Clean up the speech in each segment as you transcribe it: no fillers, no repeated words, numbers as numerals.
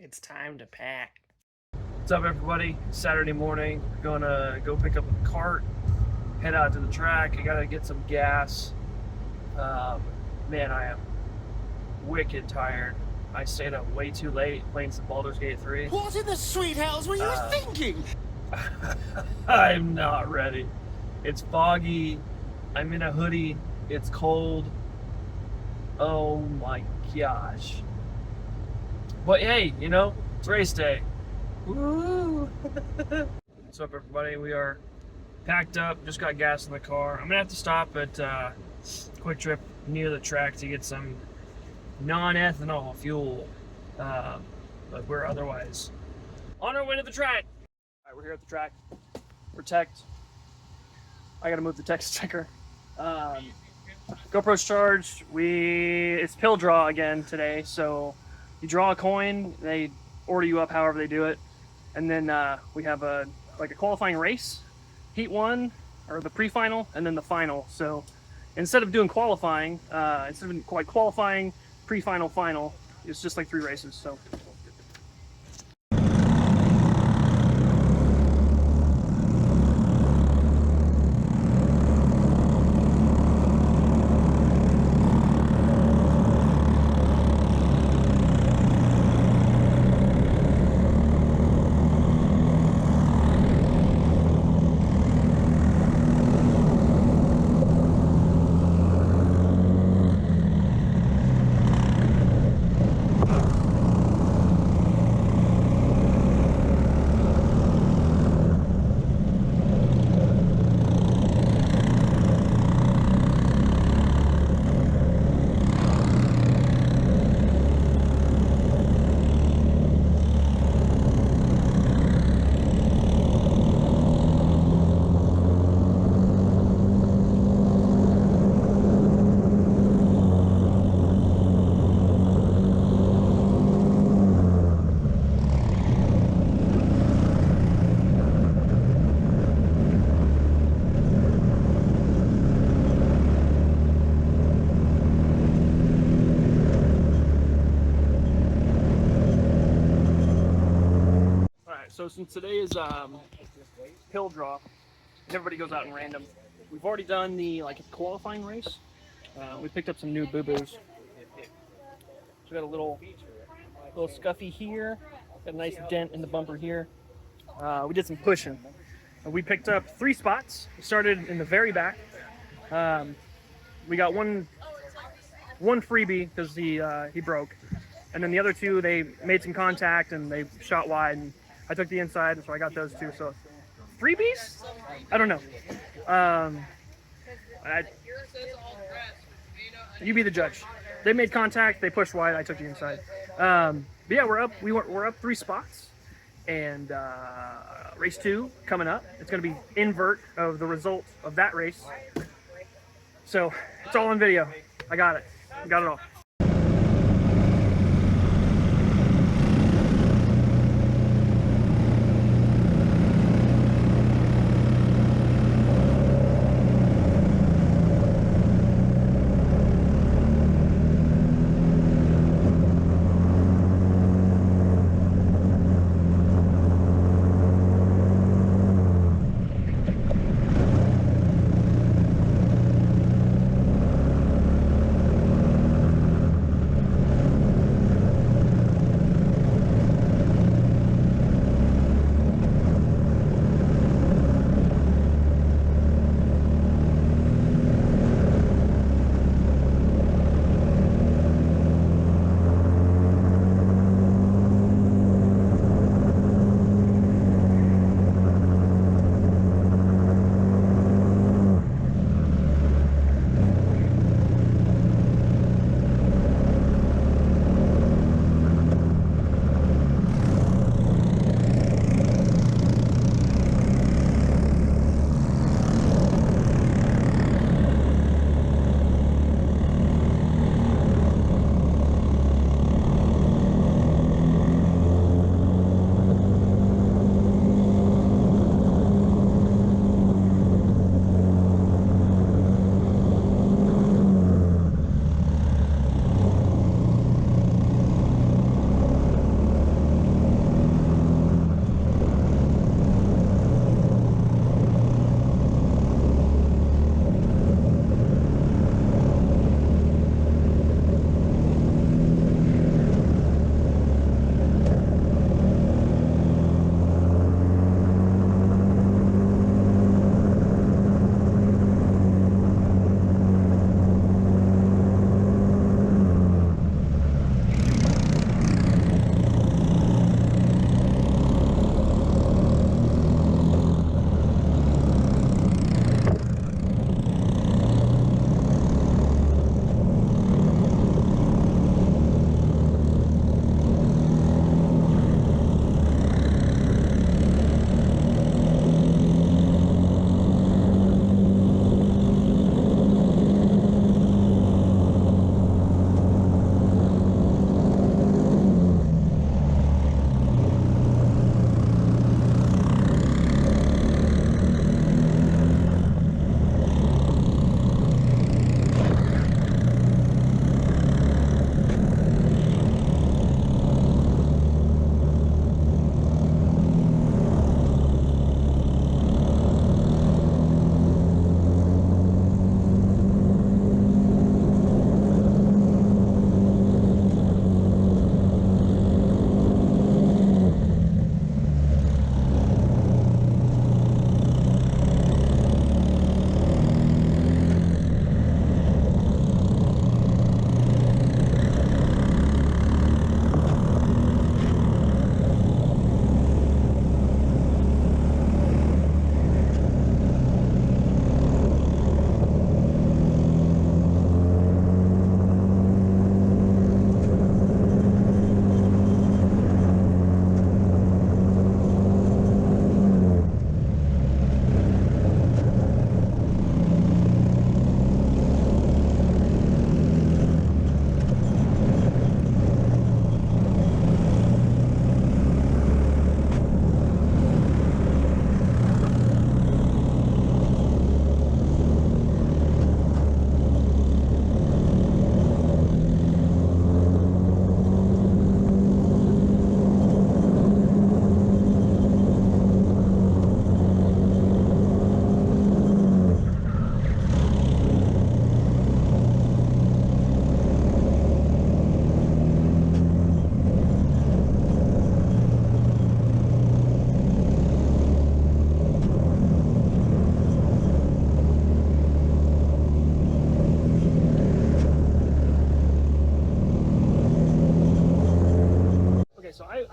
It's time to pack. What's up, everybody? Saturday morning. We're gonna go pick up a cart, head out to the track. I gotta get some gas. Man, I am wicked tired. I stayed up way too late playing some Baldur's Gate 3. What in the sweet hells were you thinking? I'm not ready. It's foggy. I'm in a hoodie. It's cold. Oh my gosh. But hey, you know, it's race day. Woo! What's up, everybody? We are packed up, just got gas in the car. I'm gonna have to stop at Quick Trip near the track to get some non-ethanol fuel. But we're otherwise on our way to the track. All right, we're here at the track. We're teched. I gotta move the text sticker. GoPro's charged. It's pill draw again today, so you draw a coin, they order you up however they do it, and then we have a qualifying race, heat one, or the pre-final, and then the final. So instead of doing qualifying, instead of qualifying, pre-final, final, it's just like 3 races. So. So since today is hill draw, everybody goes out in random. We've already done the qualifying race. We picked up some new boo-boos. So we got a little scuffy here, got a nice dent in the bumper here. We did some pushing. We picked up 3 spots. We started in the very back. We got one freebie because he broke, and then the other 2 they made some contact and they shot wide. And I took the inside, so I got those 2. So freebies? I don't know. You be the judge. They made contact. They pushed wide. I took the inside. But yeah, we're up. We're up 3 spots, and race 2 coming up. It's going to be invert of the result of that race. So it's all on video. I got it. I got it all.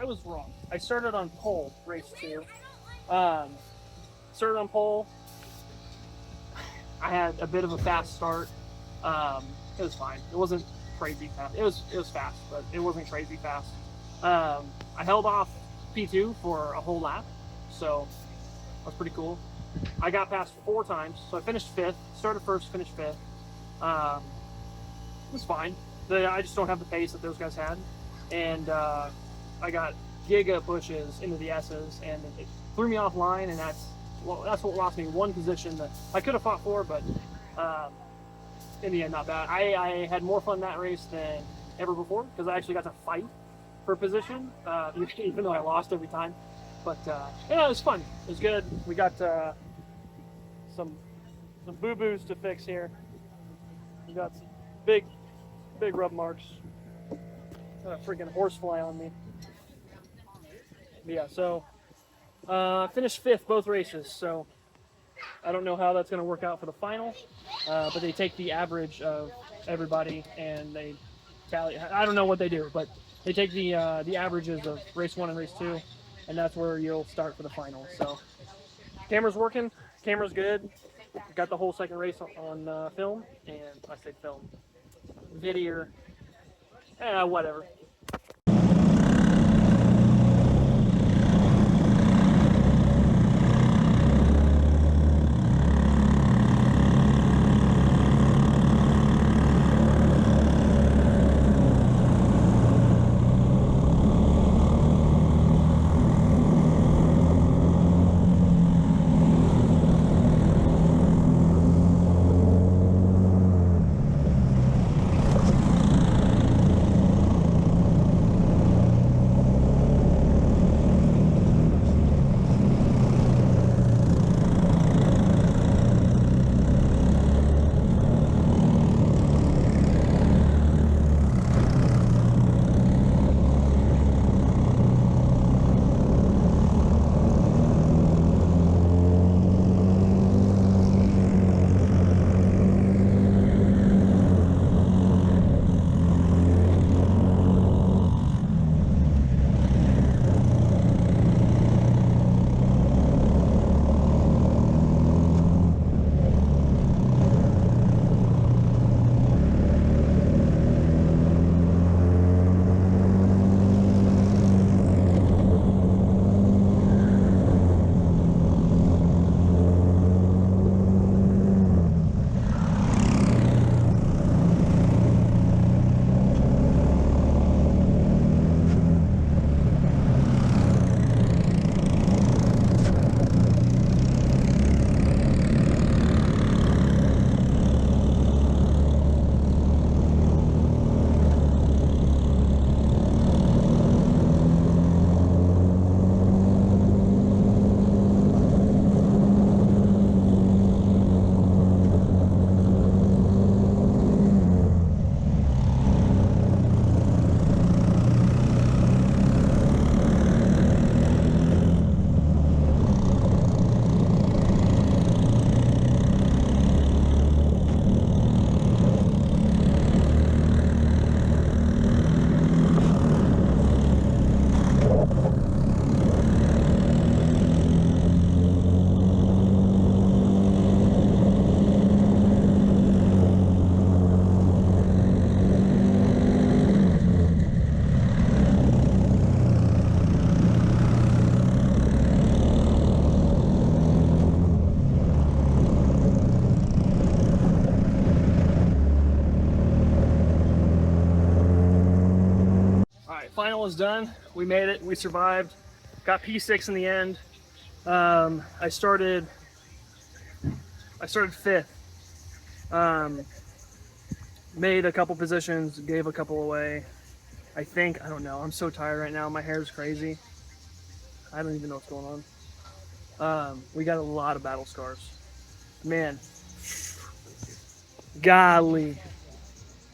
I was wrong. I started on pole, race 2. Started on pole. I had a bit of a fast start. It was fine. It wasn't crazy fast. It was fast, but it wasn't crazy fast. I held off P2 for a whole lap, so that was pretty cool. I got past 4 times, so I finished 5th. Started first, finished 5th. It was fine. I just don't have the pace that those guys had, and I got giga pushes into the S's, and it threw me offline, and that's what lost me 1 position that I could have fought for, but in the end, not bad. I had more fun that race than ever before because I actually got to fight for position, even though I lost every time. But yeah, it was fun. It was good. We got some boo-boos to fix here. We got some big rub marks. Got a freaking horsefly on me. But yeah, so finished 5th both races. So I don't know how that's going to work out for the final, but they take the average of everybody and they tally. I don't know what they do, but they take the averages of race 1 and race 2, and that's where you'll start for the final. So camera's working, camera's good. Got the whole second race on film, and I say film, video, whatever. Final is done. We made it. We survived. Got P6 in the end. I started 5th. Made a couple positions, gave a couple away. I don't know. I'm so tired right now. My hair's crazy. I don't even know what's going on. We got a lot of battle scars. Man. Golly.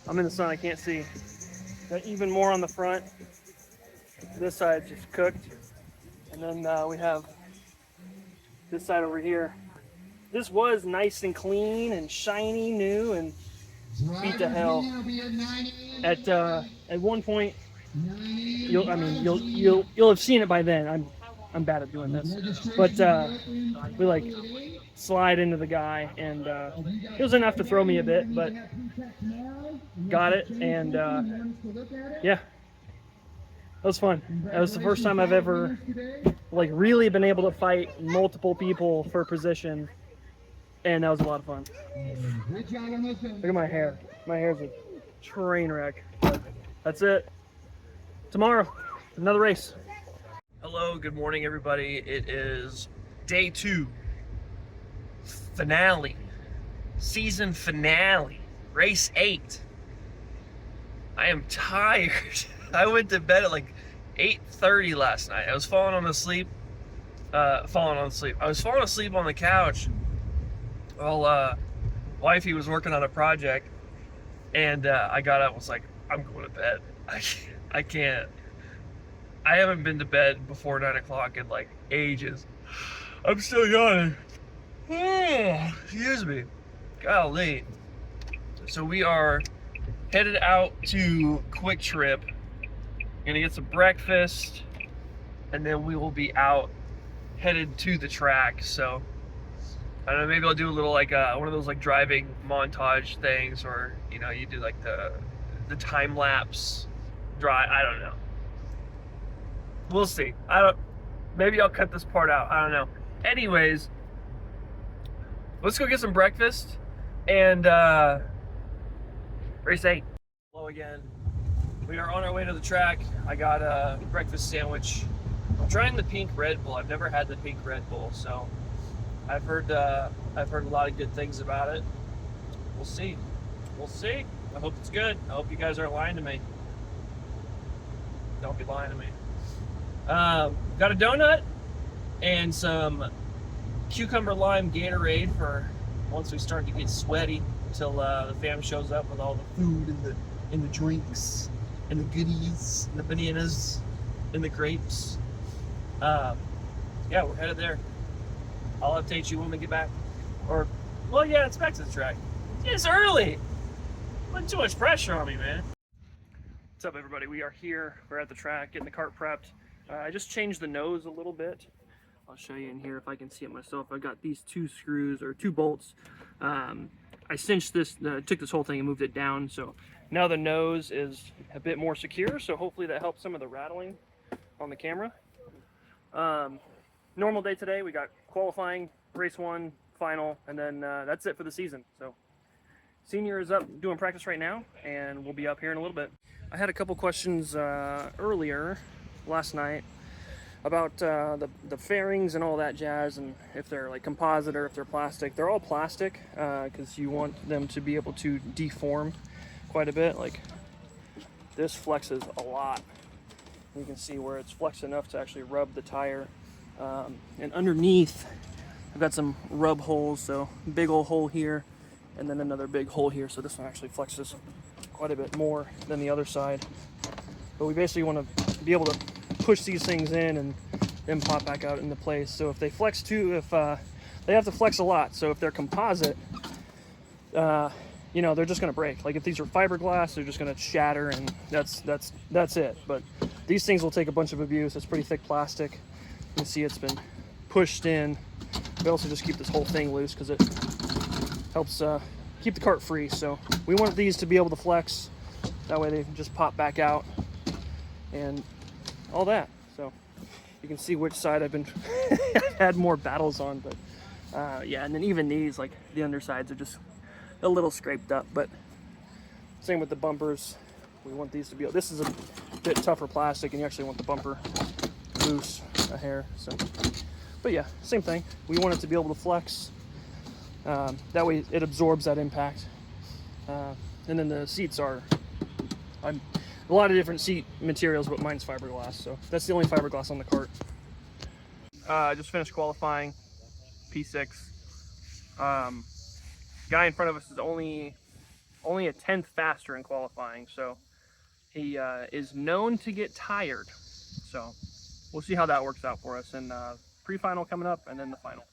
I'm in the sun. I can't see. Got even more on the front. This side's just cooked. And then we have this side over here. This was nice and clean and shiny, new, and beat to hell. At one point, you'll have seen it by then. I'm bad at doing this, but we like slide into the guy, and it was enough to throw me a bit, but got it, and yeah, that was fun. That was the first time I've ever like really been able to fight multiple people for position, and that was a lot of fun. Look at my hair. My hair's a train wreck. But that's it. Tomorrow, another race. Hello, good morning, everybody. It is day 2, finale, season finale, race 8. I am tired. I went to bed at like 8:30 last night. I was falling asleep. I was falling asleep on the couch while wifey was working on a project, and I got up and was like, I'm going to bed. I can't. I haven't been to bed before 9 o'clock in like ages. I'm still yawning. Excuse me. Golly. So we are headed out to Quick Trip. Gonna get some breakfast, and then we will be out headed to the track. So I don't know, maybe I'll do a little like one of those like driving montage things, or you know, you do like the time lapse drive. I don't know. We'll see. Maybe I'll cut this part out. I don't know. Anyways, let's go get some breakfast and race 8. Hello again. We are on our way to the track. I got a breakfast sandwich. I'm trying the pink Red Bull. I've never had the pink Red Bull, so I've heard a lot of good things about it. We'll see. We'll see. I hope it's good. I hope you guys aren't lying to me. Don't be lying to me. Got a donut and some cucumber lime Gatorade for once we start to get sweaty, until the fam shows up with all the food and the drinks and the goodies and the bananas and the grapes. Yeah, we're headed there. I'll update you when we get back. Or, well, yeah, it's back to the track. It's early. Putting too much pressure on me, man. What's up, everybody? We are here. We're at the track, getting the cart prepped. I just changed the nose a little bit. I'll show you in here if I can see it myself. I've got these 2 screws, or 2 bolts. I cinched this, took this whole thing and moved it down. So now the nose is a bit more secure. So hopefully that helps some of the rattling on the camera. Normal day today. We got qualifying, race 1, final, and then that's it for the season. So senior is up doing practice right now, and we'll be up here in a little bit. I had a couple questions earlier last night about the fairings and all that jazz, and if they're like composite or if they're plastic. They're all plastic because you want them to be able to deform quite a bit. Like this flexes a lot. You can see where it's flexed enough to actually rub the tire. And underneath I've got some rub holes, so big old hole here and then another big hole here, so this one actually flexes quite a bit more than the other side. But we basically want to be able to push these things in and then pop back out into place. So if they flex too, if they have to flex a lot, so if they're composite, you know, they're just going to break. Like if these are fiberglass, they're just going to shatter, and that's it. But these things will take a bunch of abuse. It's pretty thick plastic. You can see it's been pushed in. We also just keep this whole thing loose because it helps keep the cart free. So we want these to be able to flex. That way they just pop back out and all that. So you can see which side I've been I've had more battles on. But yeah, and then even these, like the undersides are just a little scraped up. But same with the bumpers. We want these to be, this is a bit tougher plastic, and you actually want the bumper loose a hair. So, but yeah, same thing. We want it to be able to flex. That way it absorbs that impact. And then the seats are a lot of different seat materials, but mine's fiberglass. So that's the only fiberglass on the cart. I just finished qualifying P6. Guy in front of us is only a tenth faster in qualifying, so he is known to get tired. So we'll see how that works out for us. And pre-final coming up, and then the final.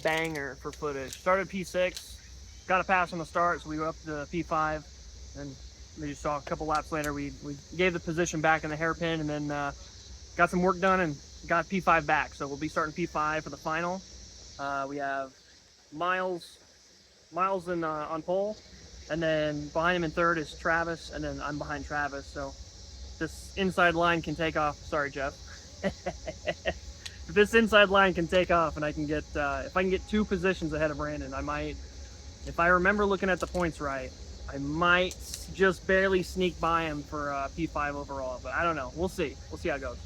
banger for footage. Started P6, got a pass on the start, so we were up to P5, and you saw a couple laps later we gave the position back in the hairpin, and then got some work done and got P5 back. So we'll be starting P5 for the final. We have Miles on pole, and then behind him in third is Travis, and then I'm behind Travis. So this inside line can take off. Sorry, Jeff. If this inside line can take off and I can get, if I can get 2 positions ahead of Brandon, I might, if I remember looking at the points right, I might just barely sneak by him for P5 overall, but I don't know. We'll see. We'll see how it goes.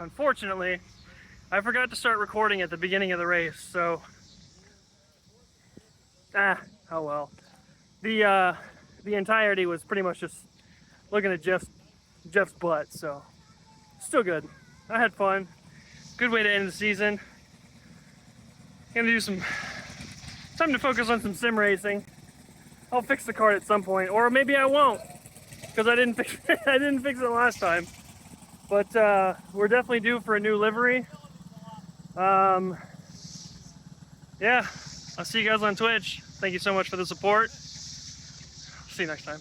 Unfortunately, I forgot to start recording at the beginning of the race, so oh well. The entirety was pretty much just looking at Jeff's butt, so still good. I had fun. Good way to end the season. Gonna do some time to focus on some sim racing. I'll fix the cart at some point, or maybe I won't, because I didn't fix it. I didn't fix it last time. But we're definitely due for a new livery. Yeah, I'll see you guys on Twitch. Thank you so much for the support. See you next time.